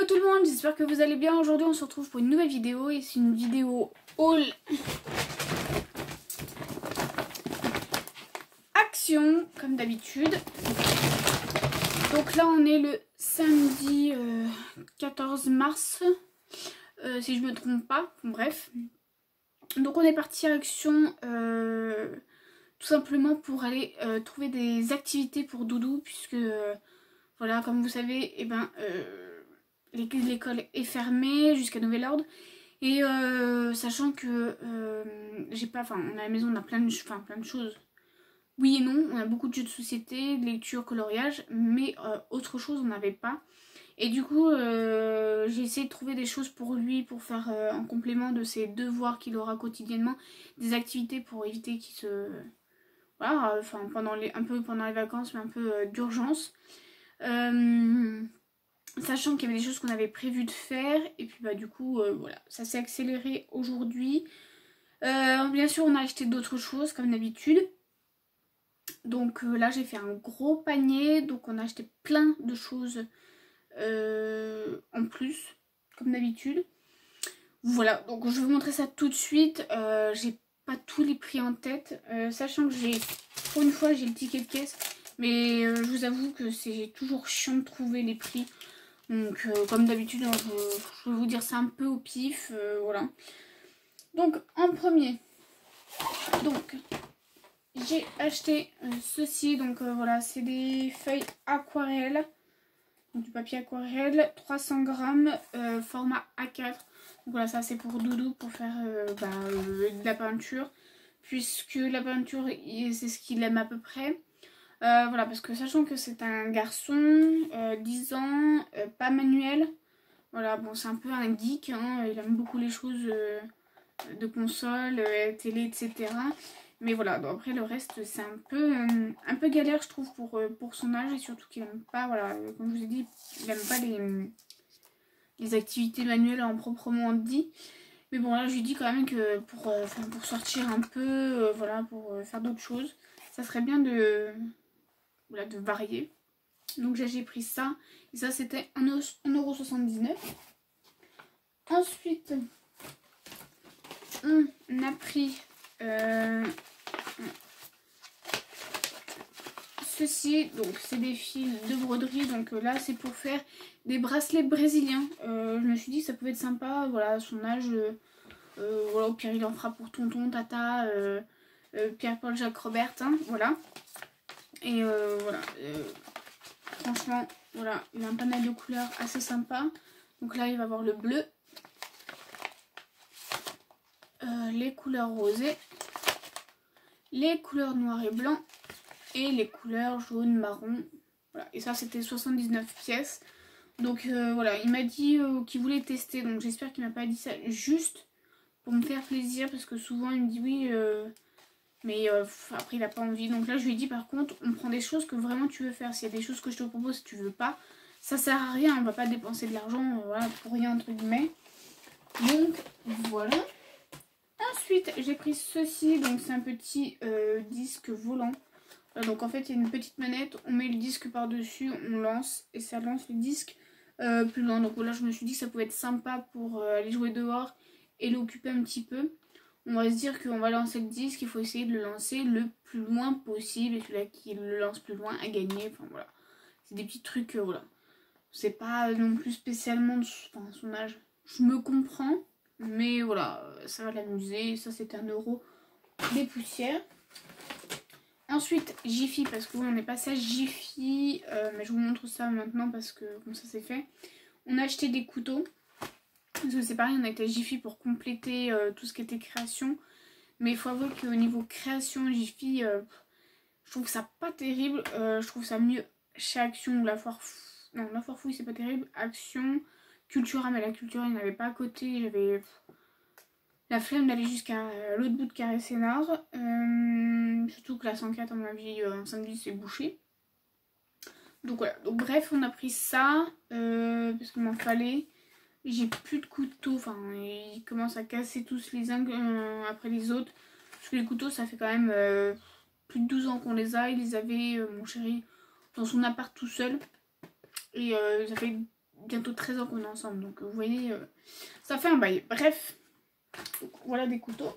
Hello tout le monde, j'espère que vous allez bien. Aujourd'hui on se retrouve pour une nouvelle vidéo et c'est une vidéo haul action comme d'habitude. Donc là on est le samedi 14 mars si je me trompe pas, bref. Donc on est parti à Action tout simplement pour aller trouver des activités pour Doudou puisque voilà, comme vous savez, l'école est fermée jusqu'à nouvel ordre. Et sachant que j'ai pas, enfin, à la maison on a plein de choses. Oui et non, on a beaucoup de jeux de société, de lecture, coloriage, mais autre chose on n'avait pas. Et du coup, j'ai essayé de trouver des choses pour lui, pour faire en complément de ses devoirs qu'il aura quotidiennement, des activités pour éviter qu'il se... Voilà, enfin, un peu pendant les vacances, mais un peu d'urgence. Sachant qu'il y avait des choses qu'on avait prévu de faire. Et puis bah du coup, voilà, ça s'est accéléré aujourd'hui. Bien sûr, on a acheté d'autres choses, comme d'habitude. Donc là, j'ai fait un gros panier. Donc on a acheté plein de choses en plus, comme d'habitude. Voilà, donc je vais vous montrer ça tout de suite. J'ai pas tous les prix en tête, sachant que pour une fois j'ai le ticket de caisse, mais je vous avoue que c'est toujours chiant de trouver les prix. Donc comme d'habitude, hein, je vais vous dire ça un peu au pif, voilà. Donc en premier, donc j'ai acheté ceci, donc voilà, c'est des feuilles aquarelles. Du papier aquarelle, 300 grammes, format A4. Donc voilà, ça c'est pour Doudou, pour faire de la peinture. Puisque la peinture, c'est ce qu'il aime à peu près. Voilà, parce que sachant que c'est un garçon, 10 ans, pas manuel. Voilà, bon, c'est un peu un geek, hein, il aime beaucoup les choses de console, télé, etc. Mais voilà, donc après le reste c'est un peu galère je trouve pour son âge et surtout qu'il aime pas, voilà, comme je vous ai dit, il aime pas les activités manuelles en proprement dit. Mais bon là je lui dis quand même que pour sortir un peu, voilà, pour faire d'autres choses, ça serait bien voilà, de varier. Donc j'ai pris ça et ça c'était 1,79 €. Ensuite on a pris ceci, donc c'est des fils de broderie, donc là c'est pour faire des bracelets brésiliens. Je me suis dit que ça pouvait être sympa, voilà, à son âge, voilà, au pire il en fera pour tonton, tata, Pierre-Paul, Jacques, Robert, hein, voilà. Et voilà, franchement, voilà, il a un panel de couleurs assez sympa. Donc là il va avoir le bleu, les couleurs rosées, les couleurs noir et blanc et les couleurs jaune, marron. Voilà. Et ça c'était 79 pièces. Donc voilà, il m'a dit qu'il voulait tester. Donc j'espère qu'il m'a pas dit ça juste pour me faire plaisir. Parce que souvent il me dit oui, mais après il a pas envie. Donc là je lui ai dit par contre, on prend des choses que vraiment tu veux faire. S'il y a des choses que je te propose que tu veux pas, ça sert à rien. On va pas dépenser de l'argent voilà, pour rien entre guillemets. Donc voilà. Ensuite j'ai pris ceci. Donc c'est un petit disque volant. Donc en fait il y a une petite manette, on met le disque par dessus, on lance et ça lance le disque plus loin. Donc là je me suis dit que ça pouvait être sympa pour aller jouer dehors et l'occuper un petit peu. On va se dire qu'on va lancer le disque, il faut essayer de le lancer le plus loin possible et celui-là qui le lance plus loin a gagné. Enfin voilà, c'est des petits trucs, voilà. C'est pas non plus spécialement de son âge. Je me comprends, mais voilà, ça va l'amuser. Ça c'était 1 € des poussières. Ensuite Jiffy, parce que oui, on est passé à Jiffy, mais je vous montre ça maintenant parce que comme ça c'est fait. On a acheté des couteaux, parce que c'est pareil, on a été à Jiffy pour compléter tout ce qui était création. Mais il faut avouer qu'au niveau création, Jiffy, je trouve ça pas terrible. Je trouve ça mieux chez Action ou la Foire Fouille. Non, la Foire Fouille c'est pas terrible. Action, Cultura, mais la Cultura il n'y en avait pas à côté. J'avais la flemme d'aller jusqu'à l'autre bout de Carré Sénard. Surtout que la 104 à mon avis en samedi c'est bouché. Donc voilà, donc bref on a pris ça parce qu'il m'en fallait. J'ai plus de couteaux, enfin ils commencent à casser tous les uns après les autres. Parce que les couteaux ça fait quand même plus de 12 ans qu'on les a. Il les avait mon chéri dans son appart tout seul. Et ça fait bientôt 13 ans qu'on est ensemble. Donc vous voyez, ça fait un bail. Bref, donc, voilà des couteaux.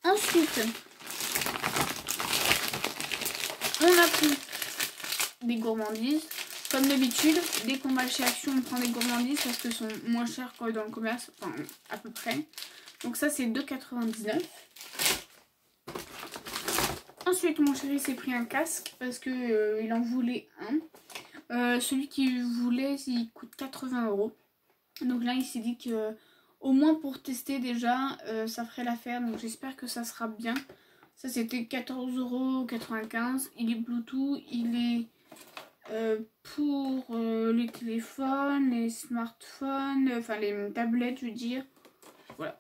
Ensuite, on a pris des gourmandises. Comme d'habitude, dès qu'on va chez Action, on prend des gourmandises parce qu'elles sont moins chères que dans le commerce, enfin à peu près. Donc ça c'est 2,99 €. Ensuite mon chéri s'est pris un casque parce que il en voulait un. Celui qu'il voulait il coûte 80 €. Donc là il s'est dit que au moins pour tester déjà ça ferait l'affaire. Donc j'espère que ça sera bien. Ça c'était 14,95 €. Il est Bluetooth, il est pour les téléphones, les smartphones, enfin les tablettes je veux dire. Voilà.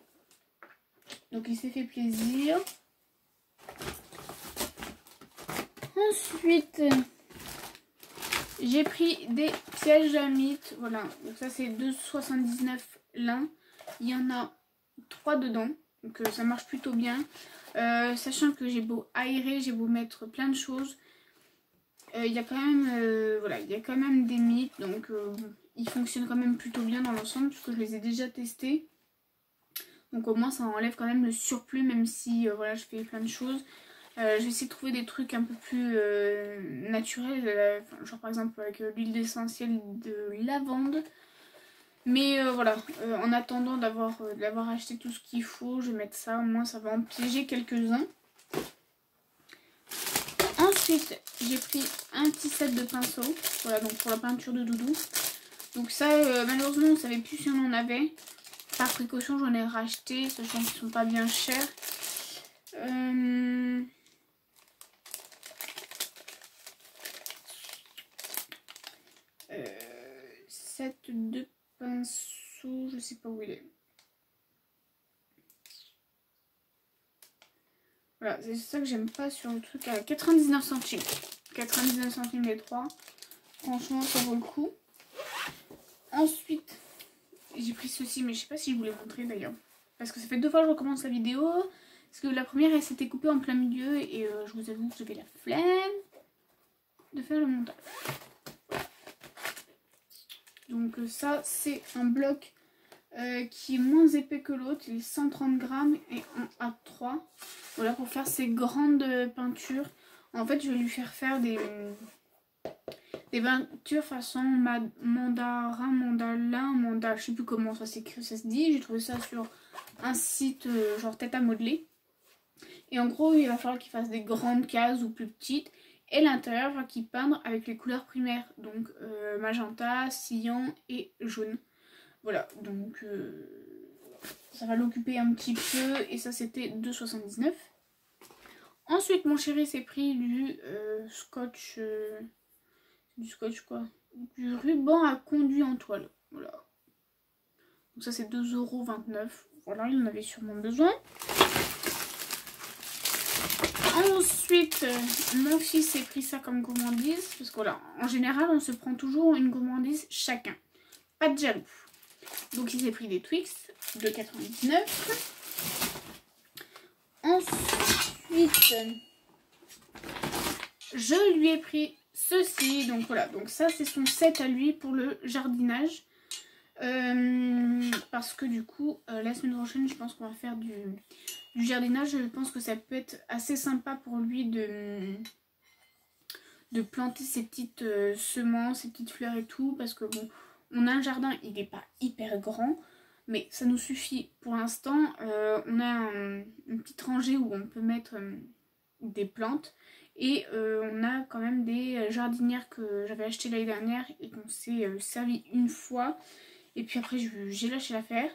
Donc il s'est fait plaisir. Ensuite, j'ai pris des pièges à mythes. Voilà. Donc ça c'est 2,79 € l'un. Il y en a 3 dedans. Donc ça marche plutôt bien. Sachant que j'ai beau aérer, j'ai beau mettre plein de choses. Il y a quand même voilà, il y a quand même des mythes. Donc ils fonctionnent quand même plutôt bien dans l'ensemble. Puisque je les ai déjà testés. Donc au moins ça enlève quand même le surplus. Même si voilà, je fais plein de choses. Je vais essayer de trouver des trucs un peu plus naturels, genre par exemple avec l'huile essentielle de lavande. Mais voilà, en attendant d'avoir acheté tout ce qu'il faut, je vais mettre ça, au moins ça va en piéger quelques-uns. Ensuite, j'ai pris un petit set de pinceaux, voilà, donc pour la peinture de doudou. Donc ça, malheureusement, on ne savait plus si on en avait. Par précaution, j'en ai racheté, sachant qu'ils sont pas bien chers. 7 de pinceaux, je sais pas où il est. Voilà, c'est ça que j'aime pas sur le truc à 99 centimes. 99 centimes les 3. Franchement, ça vaut le coup. Ensuite, j'ai pris ceci, mais je sais pas si je vous l'ai montré d'ailleurs. Parce que ça fait 2 fois que je recommence la vidéo. Parce que la première, elle s'était coupée en plein milieu. Et je vous avoue que j'avais la flemme de faire le montage. Donc ça, c'est un bloc qui est moins épais que l'autre. Il est 130 grammes et en A3. Voilà, pour faire ces grandes peintures. En fait, je vais lui faire faire des peintures façon mandala, je sais plus comment ça s'écrit, ça se dit. J'ai trouvé ça sur un site genre tête à modeler. Et en gros, il va falloir qu'il fasse des grandes cases ou plus petites. Et l'intérieur, il va falloir qu'il peindre avec les couleurs primaires. Donc magenta, cyan et jaune. Voilà, donc ça va l'occuper un petit peu. Et ça, c'était 2,79 €. Ensuite, mon chéri s'est pris du scotch... du scotch quoi, du ruban à conduit en toile. Voilà. Donc ça c'est 2,29 €. Voilà, il en avait sûrement besoin. Ensuite, mon fils s'est pris ça comme gourmandise. Parce que voilà, en général, on se prend toujours une gourmandise chacun. Pas de jaloux. Donc il s'est pris des Twix de 99. Ensuite, je lui ai pris ceci. Donc voilà, donc ça c'est son set à lui pour le jardinage. Parce que du coup, la semaine prochaine, je pense qu'on va faire du jardinage. Je pense que ça peut être assez sympa pour lui de planter ses petites semences, ses petites fleurs et tout. Parce que bon, on a un jardin, il n'est pas hyper grand. Mais ça nous suffit pour l'instant. On a une petite rangée où on peut mettre des plantes. Et on a quand même des jardinières que j'avais achetées l'année dernière et qu'on s'est servi une fois. Et puis après j'ai lâché l'affaire.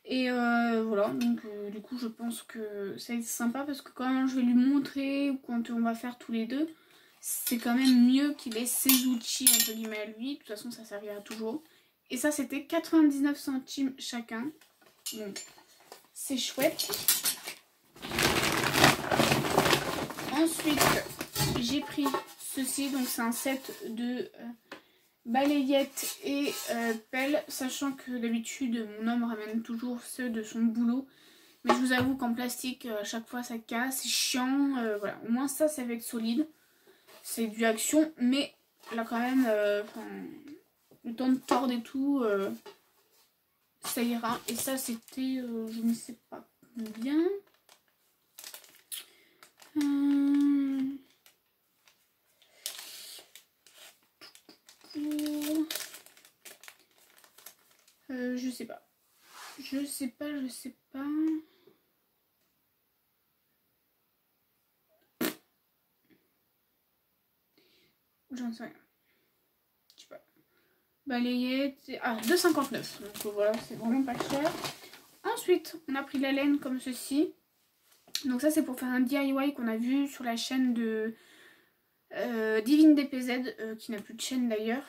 Et voilà, donc du coup je pense que ça va être sympa parce que quand je vais lui montrer ou quand on va faire tous les deux, c'est quand même mieux qu'il ait ses outils entre guillemets à lui. De toute façon ça servira toujours. Et ça c'était 99 centimes chacun. Donc c'est chouette. Ensuite j'ai pris ceci, donc c'est un set de balayettes et pelles, sachant que d'habitude mon homme ramène toujours ceux de son boulot. Mais je vous avoue qu'en plastique à chaque fois ça casse, c'est chiant. Voilà, au moins ça va être solide. C'est du Action, mais là quand même le temps de tordre et tout, ça ira. Et ça c'était, je ne sais pas combien. Je sais pas. Je sais pas. J'en sais rien. Je sais pas. Balayette. Ah, 2,59. Donc voilà, c'est vraiment pas cher. Ensuite, on a pris la laine comme ceci. Donc ça, c'est pour faire un DIY qu'on a vu sur la chaîne de Divine DPZ, qui n'a plus de chaîne d'ailleurs.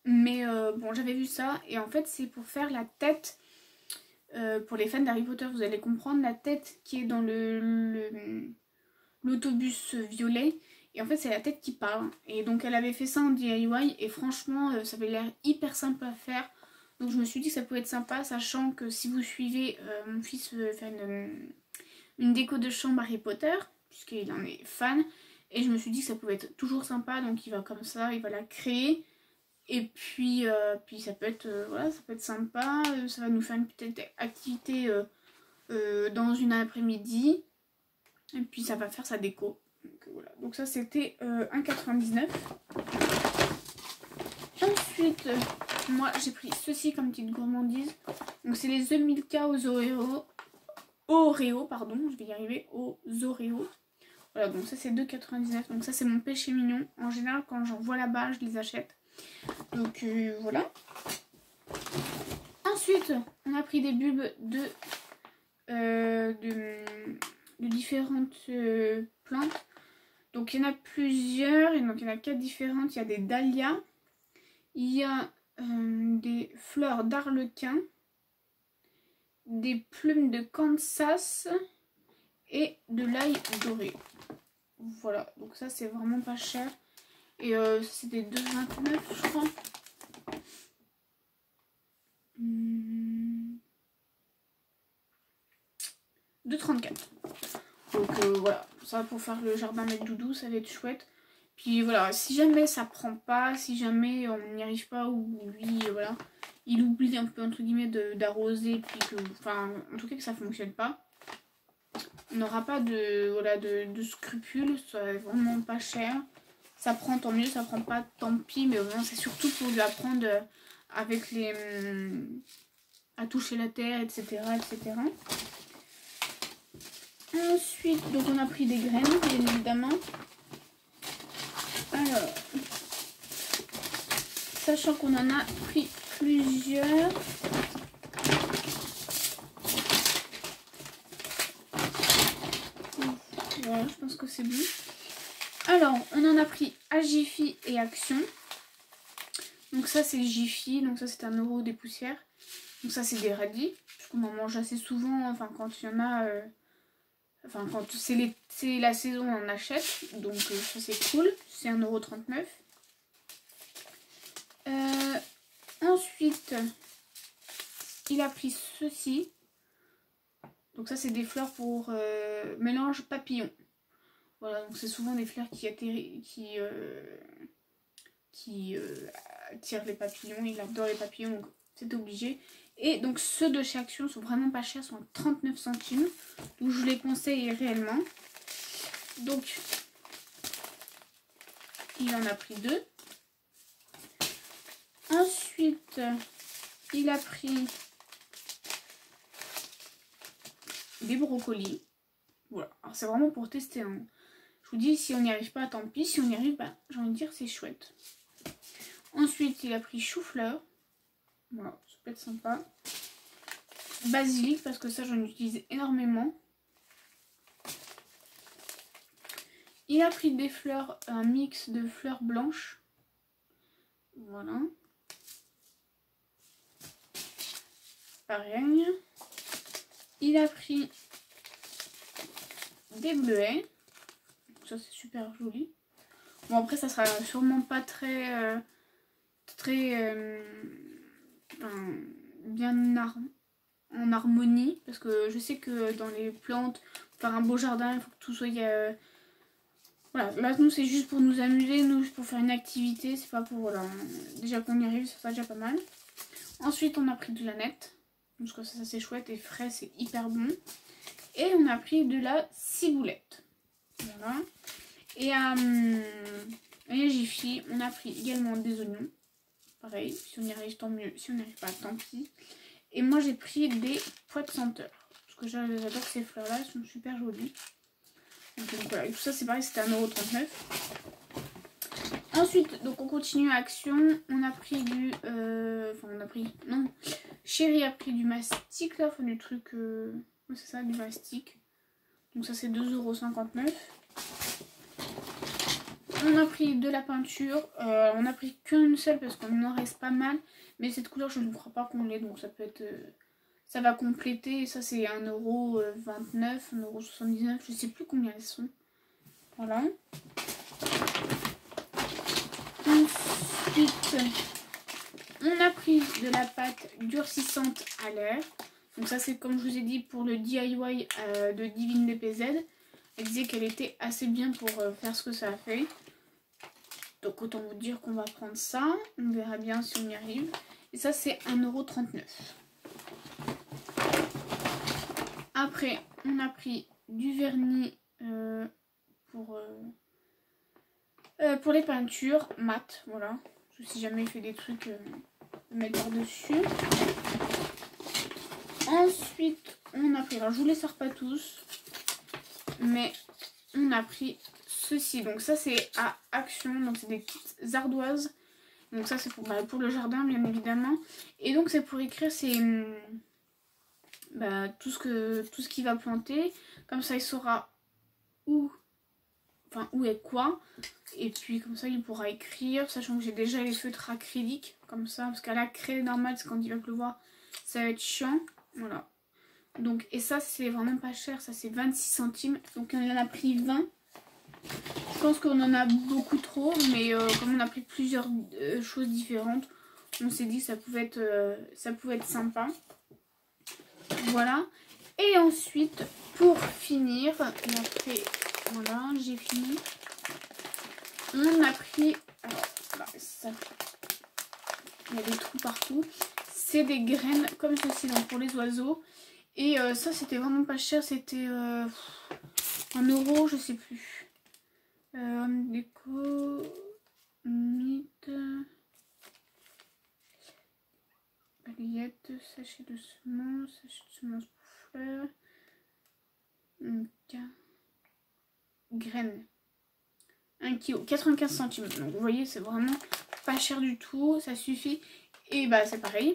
Mais bon, j'avais vu ça. Et en fait, c'est pour faire la tête. Pour les fans d'Harry Potter, vous allez comprendre la tête qui est dans l'autobus violet. Et en fait, c'est la tête qui parle. Et donc, elle avait fait ça en DIY. Et franchement, ça avait l'air hyper simple à faire. Donc, je me suis dit que ça pouvait être sympa. Sachant que si vous suivez, mon fils veut faire une déco de chambre Harry Potter. Puisqu'il en est fan. Et je me suis dit que ça pouvait être toujours sympa. Donc, il va comme ça, il va la créer. Et puis ça peut être voilà, ça peut être sympa. Ça va nous faire une petite activité dans une après-midi. Et puis ça va faire sa déco. Donc, voilà. Donc ça c'était 1,99. Ensuite, moi j'ai pris ceci comme petite gourmandise. Donc c'est les The Milka aux Oreo, pardon, je vais y arriver, aux Oreos. Voilà, donc ça c'est 2,99. Donc ça c'est mon péché mignon. En général quand j'en vois là-bas, je les achète. Donc voilà. Ensuite, on a pris des bulbes de différentes plantes. Donc il y en a plusieurs, et donc il y en a 4 différentes. Il y a des dahlias, il y a des fleurs d'arlequin, des plumes de Kansas et de l'ail doré. Voilà, donc ça c'est vraiment pas cher. Et c'était 2,29 je crois. 2,34. Donc voilà, ça pour faire le jardin avec Doudou, ça va être chouette. Puis voilà, si jamais ça prend pas, si jamais on n'y arrive pas, ou lui, voilà, il oublie un peu entre guillemets d'arroser, puis que, enfin, en tout cas que ça fonctionne pas, on n'aura pas de scrupules, ça va vraiment pas cher. Ça prend tant mieux, ça prend pas tant pis, mais vraiment c'est surtout pour lui apprendre avec les à toucher la terre, etc. etc. Ensuite, donc on a pris des graines, bien évidemment. Alors, sachant qu'on en a pris plusieurs. Voilà, je pense que c'est bon. Alors, on en a pris à Jiffy et Action. Donc ça c'est Jiffy, donc ça c'est 1 € des poussières. Donc ça c'est des radis, puisqu'on en mange assez souvent, enfin quand il y en a... Enfin, quand c'est la saison, on en achète. Donc, ça, c'est cool. C'est 1,39 €. Ensuite, il a pris ceci. Donc, ça, c'est des fleurs pour mélange papillon. Voilà, donc c'est souvent des fleurs qui attirent les papillons. Il adore les papillons, donc c'est obligé. Et donc ceux de chez Action sont vraiment pas chers, sont à 39 centimes. Donc je vous les conseille réellement. Donc il en a pris 2. Ensuite il a pris des brocolis. Voilà, alors c'est vraiment pour tester. Hein. Je vous dis, si on n'y arrive pas, tant pis. Si on y arrive, bah, j'ai envie de dire c'est chouette. Ensuite il a pris chou-fleur. Voilà, ça peut être sympa. Basilic, parce que ça j'en utilise énormément. Il a pris des fleurs, un mix de fleurs blanches. Voilà. Pareil. Il a pris des bleuets. Ça c'est super joli. Bon après ça sera sûrement pas très bien en harmonie, parce que je sais que dans les plantes, pour faire un beau jardin, il faut que tout soit Voilà, là nous c'est juste pour nous amuser, nous pour faire une activité, c'est pas pour, voilà, déjà qu'on y arrive, ça sera déjà pas mal. Ensuite on a pris de la nette, parce que ça c'est chouette et frais, c'est hyper bon. Et on a pris de la ciboulette, voilà. Et à Jiffy, on a pris également des oignons, pareil, si on y arrive tant mieux, si on n'y arrive pas tant pis. Et moi j'ai pris des pois de senteur, parce que j'adore ces fleurs là, elles sont super jolies. Donc voilà, et tout ça c'est pareil, c'était 1,39 €. Ensuite, donc on continue à Action. On a pris du... Chérie a pris du mastic là, enfin du truc... Ouais, c'est ça, du mastic. Donc ça c'est 2,59 €. On a pris de la peinture. On a pris qu'une seule parce qu'on en reste pas mal. Mais cette couleur, je ne crois pas qu'on l'ait, donc ça peut être... ça va compléter. Et ça c'est 1,29 €, 1,79 €. Je sais plus combien elles sont. Voilà. Ensuite, on a pris de la pâte durcissante à l'air. Donc ça c'est comme je vous ai dit pour le DIY de Divine DPZ. Elle disait qu'elle était assez bien pour faire ce que ça a fait. Donc autant vous dire qu'on va prendre ça. On verra bien si on y arrive. Et ça c'est 1,39 €. Après on a pris du vernis pour les peintures mat, voilà. Si jamais il fait des trucs, mettre par-dessus. Ensuite, on a pris, alors je vous les sors pas tous, mais on a pris ceci. Donc ça c'est à Action, donc c'est des kits ardoises. Donc ça c'est pour le jardin bien évidemment. Et donc c'est pour écrire tout ce qu'il va planter. Comme ça il saura où est quoi. Et puis comme ça il pourra écrire, sachant que j'ai déjà les feutres acryliques comme ça, parce qu'à la craie normale c'est quand il va pleuvoir, ça va être chiant. Voilà. Donc et ça c'est vraiment pas cher, ça c'est 26 centimes. Donc on en a pris 20. Je pense qu'on en a beaucoup trop, mais comme on a pris plusieurs choses différentes, on s'est dit que ça pouvait être sympa. Voilà. Et ensuite pour finir, et après voilà j'ai fini. On a pris, alors là, ça, il y a des trous partout, c'est des graines comme ceci, donc pour les oiseaux. Et ça c'était vraiment pas cher, c'était 1 €, je sais plus. Home déco, mythe, balayette, sachet de semences pour fleurs, graines. 1 kg, 95 centimes. Donc vous voyez, c'est vraiment pas cher du tout, ça suffit. Et bah c'est pareil.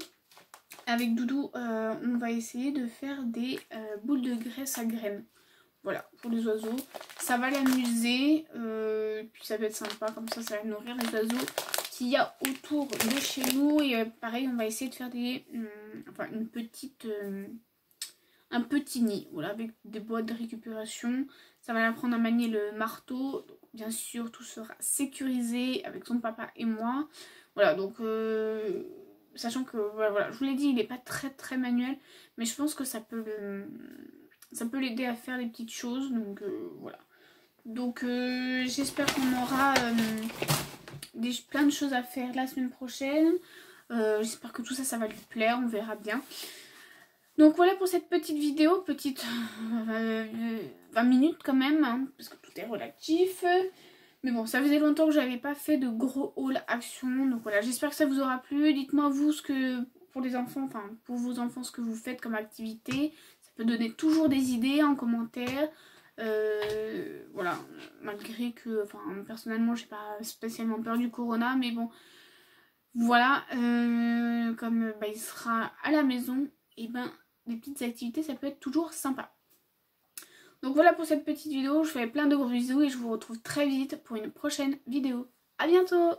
Avec Doudou, on va essayer de faire des boules de graisse à graines. Voilà, pour les oiseaux. Ça va l'amuser. Puis ça va être sympa, comme ça va nourrir les oiseaux qu'il y a autour de chez nous. Et pareil, on va essayer de faire un petit nid. Voilà, avec des boîtes de récupération. Ça va l'apprendre à manier le marteau. Donc, bien sûr, tout sera sécurisé avec son papa et moi. Voilà, donc sachant que, voilà, je vous l'ai dit, il n'est pas très très manuel. Mais je pense que ça peut l'aider à faire des petites choses. Donc voilà. Donc j'espère qu'on aura plein de choses à faire la semaine prochaine. J'espère que tout ça va lui plaire. On verra bien. Donc voilà pour cette petite vidéo, petite 20 minutes quand même, hein, parce que tout est relatif. Mais bon, ça faisait longtemps que j'avais pas fait de gros haul Action. Donc voilà, j'espère que ça vous aura plu. Dites-moi vous pour les enfants, pour vos enfants, ce que vous faites comme activité. Ça peut donner toujours des idées en commentaire. Voilà, malgré que, personnellement, j'ai pas spécialement peur du corona, mais bon, voilà, comme il sera à la maison, et des petites activités, ça peut être toujours sympa. Donc voilà pour cette petite vidéo, je vous fais plein de gros bisous et je vous retrouve très vite pour une prochaine vidéo. À bientôt!